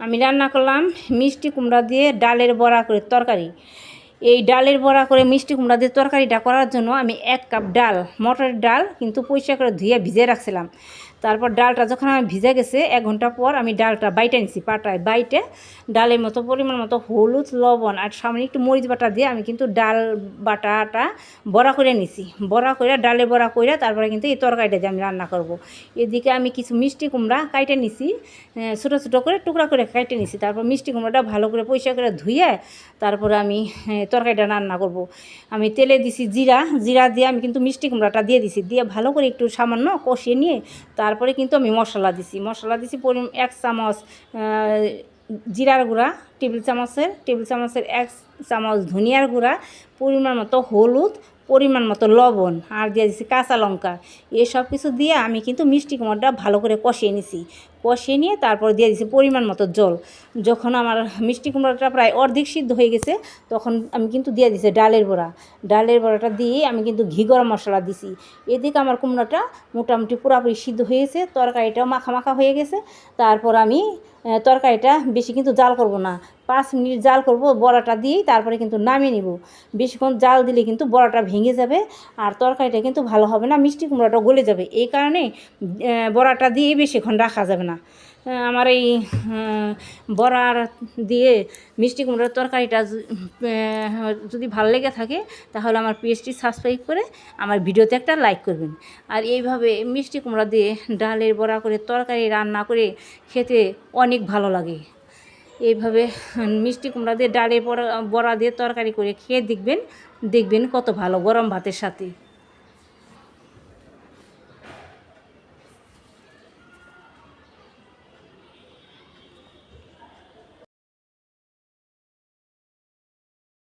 আমি রান্না করলাম মিষ্টি কুমড়া দিয়ে ডালের বড়া করে তরকারি। এই ডালের বড়া করে মিষ্টি কুমড়া দিয়ে তরকারিটা করার জন্য আমি 1 কাপ ডাল, মটরের ডাল কিন্তু পরিষ্কার করে ধুয়ে ভিজিয়ে রাখছিলাম। তারপর ডালটা যখন আমি ভিজে গেছে 1 ঘন্টা পর আমি ডালটা বাইটে নিছি, পাটায় বাইটে ডালের মতো পরিমাণ মতো হলুদ, লবণ আর সামান্য একটু মরিচ বাটা দিয়ে আমি কিন্তু ডাল বাটাটা বড়া করে নিছি। বড়া করে ডালের বড়া করে তারপরে কিন্তু এই তরকারিটা দিয়ে আমি রান্না করব। এদিকে আমি কিছু মিষ্টি কুমড়া কাইটে নিছি, ছোটো ছোটো করে টুকরা করে কাইটে নিছি। তারপর মিষ্টি কুমড়াটা ভালো করে পরিষ্কার করে ধুয়ে তারপরে আমি তরকারিটা রান্না করব। আমি তেলে দিছি জিরা, জিরা দিয়ে আমি কিন্তু মিষ্টি কুমড়াটা দিয়ে দিছি, দিয়ে ভালো করে একটু সামান্য কষিয়ে নিয়ে তারপরে কিন্তু আমি মশলা দিছি 1 চামচ জিরার গুঁড়া, টেবিল চামচের 1 চামচ ধনিয়ার গুঁড়া, পরিমাণ মতো হলুদ, পরিমাণ মতো লবণ আর দিয়ে দিছি কাঁচা লঙ্কা। এসব কিছু দিয়ে আমি কিন্তু মিষ্টি কুমড়াটা ভালো করে কষিয়ে নিছি। কষিয়ে নিয়ে তারপর দিয়ে দিছি পরিমাণ মতো জল। যখন আমার মিষ্টি কুমড়াটা প্রায় অর্ধেক সিদ্ধ হয়ে গেছে তখন আমি কিন্তু দিয়ে দিছি ডালের বড়া। ডালের বড়াটা দিয়ে আমি কিন্তু ঘি গরম মশলা দিছি। এদিকে আমার কুমড়াটা মোটামুটি পুরোপুরি সিদ্ধ হয়ে গেছে, তরকারিটাও মাখা মাখা হয়ে গেছে। তারপর আমি তরকারিটা বেশি কিন্তু জাল করব না, 5 মিনিট জাল করব বড়াটা দিয়েই, তারপরে কিন্তু নামিয়ে নিব। বেশিক্ষণ জাল দিলে কিন্তু বড়াটা ভেঙে যাবে আর তরকারিটা কিন্তু ভালো হবে না, মিষ্টি কুমড়াটা গলে যাবে। এই কারণে বড়াটা দিয়ে বেশিক্ষণ রাখা যাবে না। আমার এই বড়ার দিয়ে মিষ্টি কুমড়ার তরকারিটা যদি ভালো লেগে থাকে তাহলে আমার পেজটি সাবস্ক্রাইব করে আমার ভিডিওতে একটা লাইক করবেন। আর এইভাবে মিষ্টি কুমড়া দিয়ে ডালের বড়া করে তরকারি রান্না করে খেতে অনেক ভালো লাগে। এইভাবে মিষ্টি কুমড়া দিয়ে ডালের বড়া দিয়ে তরকারি করে খেয়ে দেখবেন কত ভালো গরম ভাতের সাথে।